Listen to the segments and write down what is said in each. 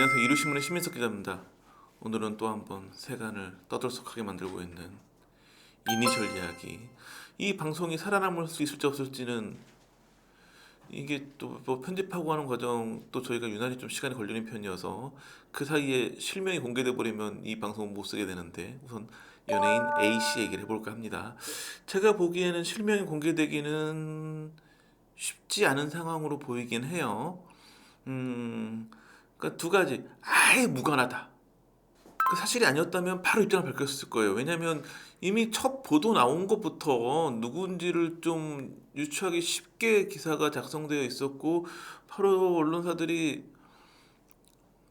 안녕하세요. 이루신문의 신민석 기자입니다. 오늘은 또 한번 세간을 떠들썩하게 만들고 있는 이니셜 이야기. 이 방송이 살아남을 수 있을지 없을지는 이게 또 뭐 편집하고 하는 과정 또 저희가 유난히 좀 시간이 걸리는 편이어서 그 사이에 실명이 공개돼 버리면 이 방송은 못 쓰게 되는데 우선 연예인 A 씨 얘기를 해볼까 합니다. 제가 보기에는 실명이 공개되기는 쉽지 않은 상황으로 보이긴 해요. 그러니까 두 가지 아예 무관하다. 그 사실이 아니었다면 바로 입장을 밝혔을 거예요. 왜냐하면 이미 첫 보도 나온 것부터 누군지를 좀 유추하기 쉽게 기사가 작성되어 있었고 바로 언론사들이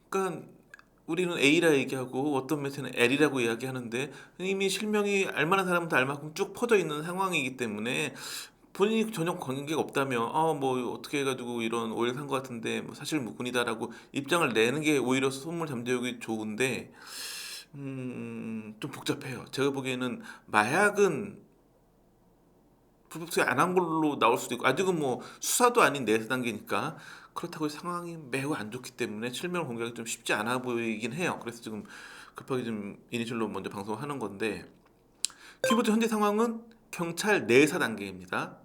그러니까 우리는 A라 얘기하고 어떤 매체는 L이라고 이야기하는데 이미 실명이 알만한 사람은 다 알만큼 쭉 퍼져 있는 상황이기 때문에 본인이 전혀 관계가 없다면 뭐 어떻게 해가지고 이런 오해를 산 것 같은데 뭐 사실 무근이다라고 입장을 내는 게 오히려 소문을 잠재우기 좋은데 좀 복잡해요. 제가 보기에는 마약은 불법 투여 안 한 걸로 나올 수도 있고 아직은 뭐 수사도 아닌 내사 단계니까 그렇다고 상황이 매우 안 좋기 때문에 실명을 공개하기 좀 쉽지 않아 보이긴 해요. 그래서 지금 급하게 좀 이니셜로 먼저 방송을 하는 건데 기본적으로 현재 상황은 경찰 내사 단계입니다.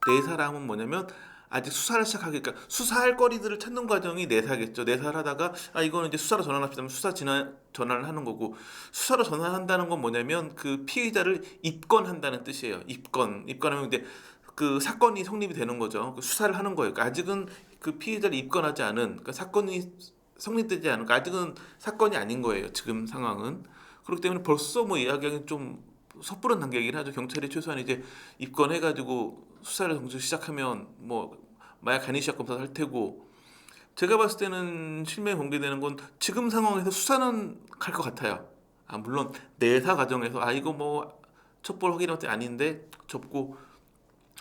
내사람은 뭐냐면 아직 수사를 시작하기 그러니까 수사할 거리들을 찾는 과정이 내사겠죠. 내사를 하다가 이거는 이제 수사로 전환합시다 하면 전환을 하는 거고 수사로 전환한다는 건 뭐냐면 그 피의자를 입건한다는 뜻이에요. 입건하면 이제 그 사건이 성립이 되는 거죠. 그 수사를 하는 거예요. 그러니까 아직은 그 피의자를 입건하지 않은 그러니까 사건이 성립되지 않은 그러니까 아직은 사건이 아닌 거예요. 지금 상황은 그렇기 때문에 벌써 뭐 이야기하기 좀 섣부른 단계이긴 하죠. 경찰이 최소한 이제 입건해가지고 수사를 정식 시작하면 뭐 마약 간이 시작 검사를 할 테고 제가 봤을 때는 실명이 공개되는 건 지금 상황에서 수사는 갈 것 같아요. 물론 내사 과정에서 이거 뭐 첩보를 확인할 때 아닌데 접고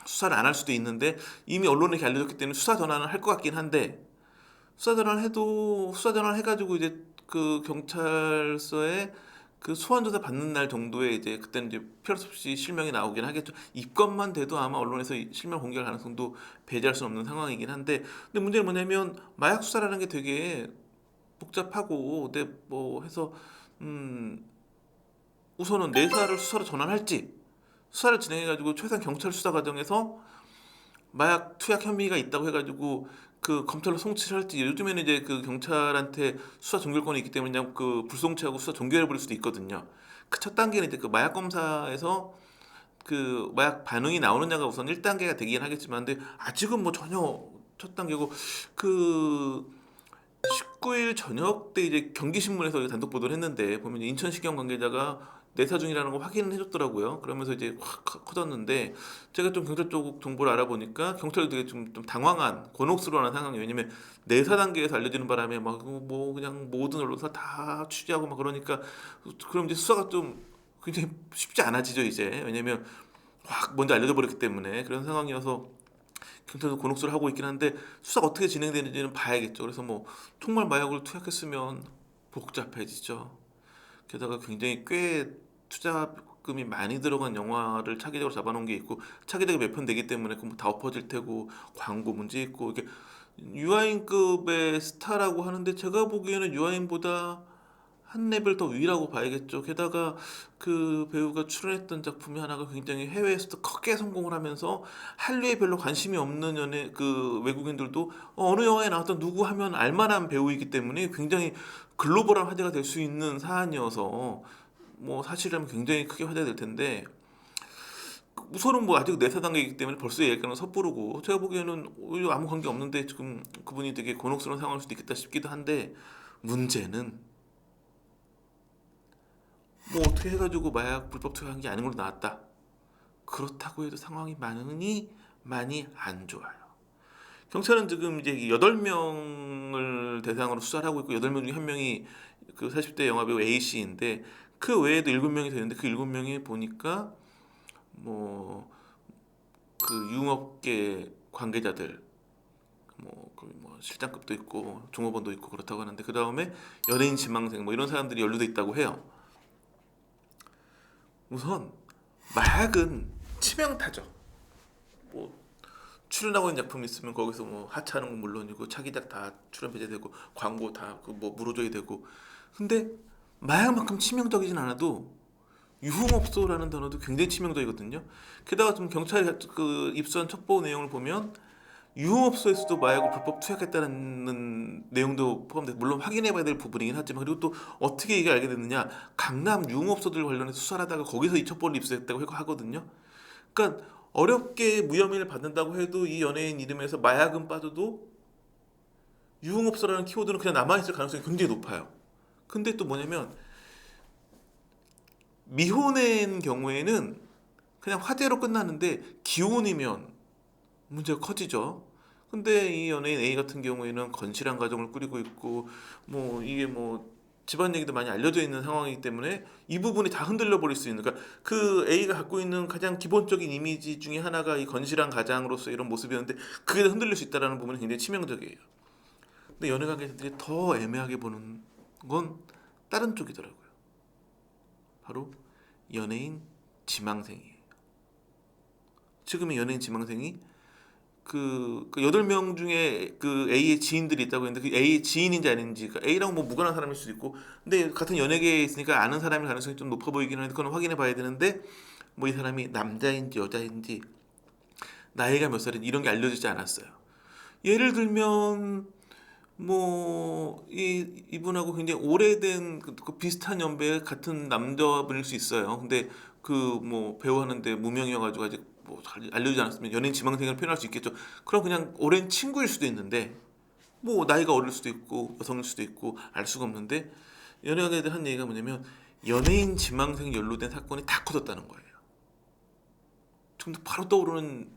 수사를 안 할 수도 있는데 이미 언론에 이렇게 알려졌기 때문에 수사 전환을 할 것 같긴 한데 수사 전환을 해도 수사 전환을 해가지고 이제 그 경찰서에 그 소환 조사 받는 날 정도에 이제 그때는 이제 필요 없이 실명이 나오긴 하겠죠. 입건만 돼도 아마 언론에서 실명 공개할 가능성도 배제할 수 없는 상황이긴 한데 근데 문제는 뭐냐면 마약 수사라는 게 되게 복잡하고 근데 뭐 해서 우선은 내사를 수사로 전환할지 수사를 진행해가지고 최소한 경찰 수사 과정에서 마약 투약 혐의가 있다고 해가지고 그 검찰로 송치를 할지 요즘에는 이제 그 경찰한테 수사 종결권이 있기 때문에 그냥 그 불송치하고 수사 종결해 버릴 수도 있거든요. 그 첫 단계는 이제 그 마약 검사에서 그 마약 반응이 나오느냐가 우선 1단계가 되긴 하겠지만 근데 아직은 뭐 전혀 첫 단계고 그 19일 저녁 때 이제 경기신문에서 단독 보도를 했는데 보면 인천시경 관계자가 내사 중이라는 거 확인을 해줬더라고요. 그러면서 이제 확 커졌는데 제가 좀 경찰 쪽 정보를 알아보니까 경찰도 되게 좀 당황한 곤혹스러워하는 상황이에요. 왜냐면 내사 단계에서 알려지는 바람에 막 뭐 그냥 모든 언론사 다 취재하고 막 그러니까 그럼 이제 수사가 좀 굉장히 쉽지 않아지죠 이제 왜냐면 확 먼저 알려져 버렸기 때문에 그런 상황이어서 경찰도 곤혹스러워 하고 있긴 한데 수사가 어떻게 진행되는지는 봐야겠죠. 그래서 뭐 정말 마약을 투약했으면 복잡해지죠. 게다가 굉장히 꽤 투자금이 많이 들어간 영화를 차기작으로 잡아놓은 게 있고 차기작이 몇 편 되기 때문에 그다 엎어질 테고 광고 문제 있고 이게 유아인급의 스타라고 하는데 제가 보기에는 유아인보다 한 레벨 더 위라고 봐야겠죠. 게다가 그 배우가 출연했던 작품이 하나가 굉장히 해외에서도 크게 성공을 하면서 한류에 별로 관심이 없는 연예 그 외국인들도 어느 영화에 나왔던 누구 하면 알만한 배우이기 때문에 굉장히 글로벌한 화제가 될 수 있는 사안이어서 뭐 사실이라면 굉장히 크게 화제가 될 텐데 우선은 뭐 아직 내사 단계이기 때문에 벌써 얘기하는 섣부르고 제가 보기에는 오히려 아무 관계 없는데 지금 그분이 되게 곤혹스러운 상황일 수도 있겠다 싶기도 한데 문제는 뭐 어떻게 해가지고 마약 불법 투여한 게 아닌 걸로 나왔다. 그렇다고 해도 상황이 많이 안 좋아요. 경찰은 지금 이제 8명을 대상으로 수사를 하고 있고 8명 중에 한 명이 그 40대 영화배우 A씨인데 그 외에도 7명이 되는데 그 7명이 보니까 뭐 그 유흥업계 관계자들 뭐 실장급도 있고 종업원도 있고 그렇다고 하는데 그 다음에 연예인 지망생 뭐 이런 사람들이 연루돼 있다고 해요. 우선 마약은 치명타죠. 뭐 출연하고 있는 작품 있으면 거기서 뭐 하차하는 건 물론이고 차기작 다 출연 배제되고 광고 다 그 뭐 물어줘야 되고. 근데 마약만큼 치명적이진 않아도 유흥업소라는 단어도 굉장히 치명적이거든요. 게다가 좀 경찰이 그 입수한 첩보 내용을 보면 유흥업소에서도 마약을 불법 투약했다는 내용도 포함돼서 물론 확인해봐야 될 부분이긴 하지만, 그리고 또 어떻게 이게 알게 됐느냐, 강남 유흥업소들 관련해서 수사를 하다가 거기서 이 첩보를 입수했다고 하거든요. 그러니까 어렵게 무혐의를 받는다고 해도 이 연예인 이름에서 마약은 빠져도 유흥업소라는 키워드는 그냥 남아있을 가능성이 굉장히 높아요. 근데 또 뭐냐면 미혼인 경우에는 그냥 화제로 끝나는데 기혼이면 문제가 커지죠. 근데 이 연예인 A 같은 경우에는 건실한 가정을 꾸리고 있고 뭐 이게 뭐 집안 얘기도 많이 알려져 있는 상황이기 때문에 이 부분이 다 흔들려 버릴 수 있는, 그러니까 그 A가 갖고 있는 가장 기본적인 이미지 중에 하나가 이 건실한 가장으로서 이런 모습이었는데 그게 흔들릴 수 있다는 부분이 굉장히 치명적이에요. 근데 연예 관계자들이 더 애매하게 보는 건 다른 쪽이더라고요. 바로 연예인 지망생이에요. 지금의 연예인 지망생이 그 8명 중에 그 A의 지인들이 있다고 했는데 그 A의 지인인지 아닌지, 그러니까 A랑 뭐 무관한 사람일 수도 있고, 근데 같은 연예계에 있으니까 아는 사람일 가능성이 좀 높아 보이긴 하는데 그건 확인해 봐야 되는데, 뭐 이 사람이 남자인지 여자인지 나이가 몇 살인지 이런 게 알려지지 않았어요. 예를 들면 뭐 이분하고 굉장히 오래된 그 비슷한 연배의 같은 남자분일 수 있어요. 근데 그 뭐 배우하는데 무명이어가지고 아직 뭐 잘 알려지지 않았으면 연예인 지망생을 표현할 수 있겠죠. 그럼 그냥 오랜 친구일 수도 있는데 뭐 나이가 어릴 수도 있고 여성일 수도 있고 알 수가 없는데, 연예인들 한 얘기가 뭐냐면 연예인 지망생 연루된 사건이 다 커졌다는 거예요. 지금 바로 떠오르는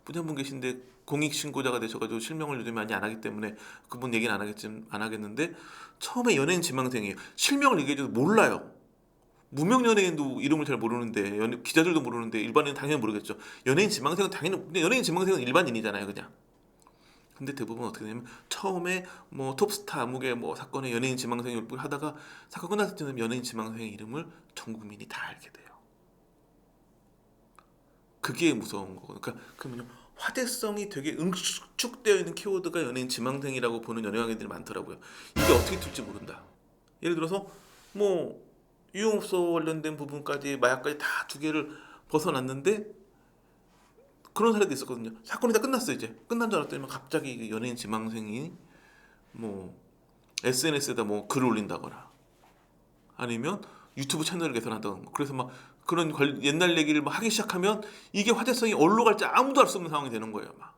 분이 한 분 계신데 공익신고자가 되셔가지고 실명을 요즘 많이 안 하기 때문에 그분 얘기는 안 하겠는데, 처음에 연예인 지망생이에요. 실명을 얘기해줘도 몰라요. 무명 연예인도 이름을 잘 모르는데, 기자들도 모르는데 일반인은 당연히 모르겠죠. 연예인 지망생은 당연히, 근데 연예인 지망생은 일반인이잖아요, 그냥. 근데 대부분 어떻게 되냐면 처음에 뭐 톱스타 아무개 뭐 사건에 연예인 지망생을 하다가 사건 끝났을 때는 연예인 지망생의 이름을 전 국민이 다 알게 돼요. 그게 무서운 거고. 그러니까 그러면 화제성이 되게 응축되어 있는 키워드가 연예인 지망생이라고 보는 연예인들이 많더라고요. 이게 어떻게 될지 모른다. 예를 들어서 뭐 유흥업소 관련된 부분까지 마약까지 다 두 개를 벗어났는데 그런 사례도 있었거든요. 사건이 다 끝났어, 이제 끝난 줄 알았더니 갑자기 연예인 지망생이 뭐 SNS에다 뭐 글을 올린다거나 아니면 유튜브 채널을 개설한다거나, 그래서 막 그런 옛날 얘기를 막 하기 시작하면 이게 화제성이 어디로 갈지 아무도 알 수 없는 상황이 되는 거예요, 막.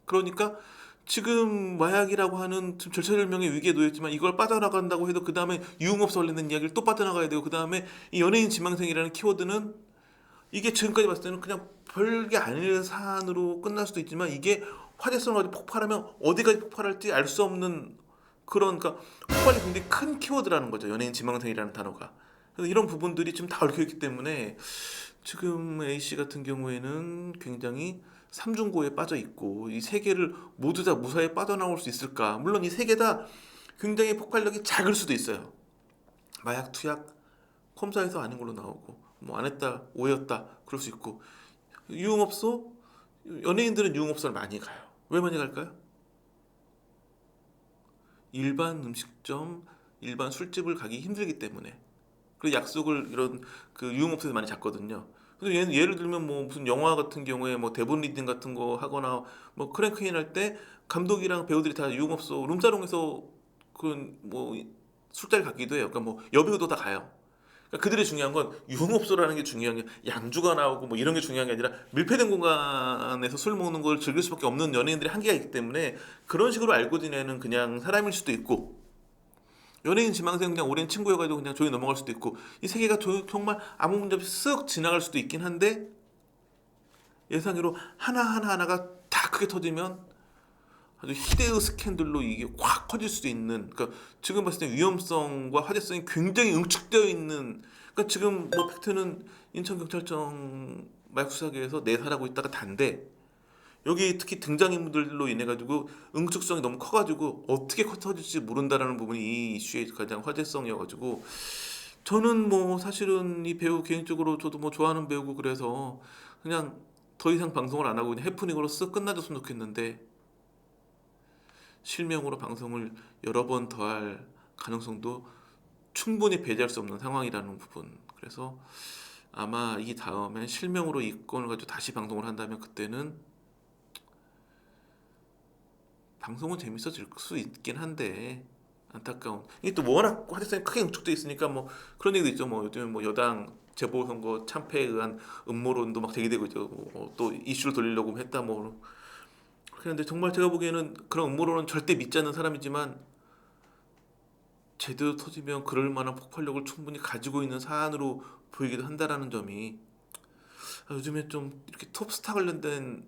그러니까 지금 마약이라고 하는 지금 절체절명의 위기에 놓였지만 이걸 빠져나간다고 해도 그 다음에 유흥업소 관련된 이야기를 또 빠져나가야 되고, 그 다음에 이 연예인 지망생이라는 키워드는 이게 지금까지 봤을 때는 그냥 별게 아닐 사안으로 끝날 수도 있지만 이게 화제성을 가지고 폭발하면 어디까지 폭발할지 알 수 없는 그런, 그러니까 폭발이 굉장히 큰 키워드라는 거죠, 연예인 지망생이라는 단어가. 그래서 이런 부분들이 지금 다 얽혀있기 때문에 지금 A씨 같은 경우에는 굉장히 삼중고에 빠져 있고, 이 세 개를 모두 다 무사히 빠져나올 수 있을까? 물론 이 세 개 다 굉장히 폭발력이 작을 수도 있어요. 마약 투약 컴사에서 아닌 걸로 나오고 뭐 안 했다 오해였다 그럴 수 있고, 유흥업소, 연예인들은 유흥업소를 많이 가요. 왜 많이 갈까요? 일반 음식점, 일반 술집을 가기 힘들기 때문에. 그 약속을 이런 그 유흥업소에서 많이 잡거든요. 근데 예를 들면 뭐 무슨 영화 같은 경우에 뭐 대본 리딩 같은 거 하거나 뭐 크랭크인 할 때 감독이랑 배우들이 다 유흥업소 룸사롱에서 그 뭐 술자리 가기도 해요. 그러니까 뭐 여배우도 다 가요. 그러니까 그들이 중요한 건 유흥업소라는 게 중요한 게 양주가 나오고 뭐 이런 게 중요한 게 아니라 밀폐된 공간에서 술 먹는 걸 즐길 수밖에 없는 연예인들이 한계가 있기 때문에 그런 식으로 알고 지내는 그냥 사람일 수도 있고, 연예인 지망생 그냥 오랜 친구여가지고 그냥 조용히 넘어갈 수도 있고, 이 세 개가 정말 아무 문제 없이 쓱 지나갈 수도 있긴 한데, 예상외로 하나가 다 크게 터지면 아주 희대의 스캔들로 이게 확 커질 수도 있는, 그러니까 지금 봤을 때 위험성과 화제성이 굉장히 응축되어 있는, 그러니까 지금 뭐 팩트는 인천경찰청 마약수사계에서 내사하고 있다가 단데, 여기 특히 등장인물들로 인해 가지고 응축성이 너무 커가지고 어떻게 터질지 모른다라는 부분이 이 이슈의 가장 화제성이어가지고, 저는 뭐 사실은 이 배우 개인적으로 저도 뭐 좋아하는 배우고 그래서 그냥 더 이상 방송을 안 하고 그냥 해프닝으로 쓱 끝나줬으면 좋겠는데 실명으로 방송을 여러 번 더 할 가능성도 충분히 배제할 수 없는 상황이라는 부분. 그래서 아마 이 다음에 실명으로 이 건을 가지고 다시 방송을 한다면 그때는 방송은 재밌어질 수 있긴 한데 안타까운 이게 또 워낙 화제성이 크게 응축돼 있으니까 뭐 그런 얘기도 있죠. 뭐 요즘에 뭐 여당 재보선거 참패에 의한 음모론도 막 제기되고 있죠. 또 이슈를 돌리려고 했다 뭐 그렇게 하는데 정말 제가 보기에는 그런 음모론은 절대 믿지 않는 사람이지만 제대로 터지면 그럴 만한 폭발력을 충분히 가지고 있는 사안으로 보이기도 한다라는 점이 요즘에 좀 이렇게 톱스타 관련된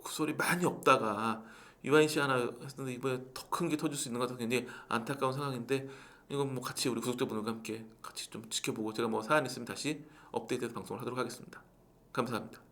구설이 많이 없다가 유아인 씨 하나 했는데 이번에 더 큰 게 터질 수 있는 것 같아서 굉장히 안타까운 상황인데 이건 뭐 같이 우리 구독자분들과 함께 같이 좀 지켜보고 제가 뭐 사안 있으면 다시 업데이트해서 방송을 하도록 하겠습니다. 감사합니다.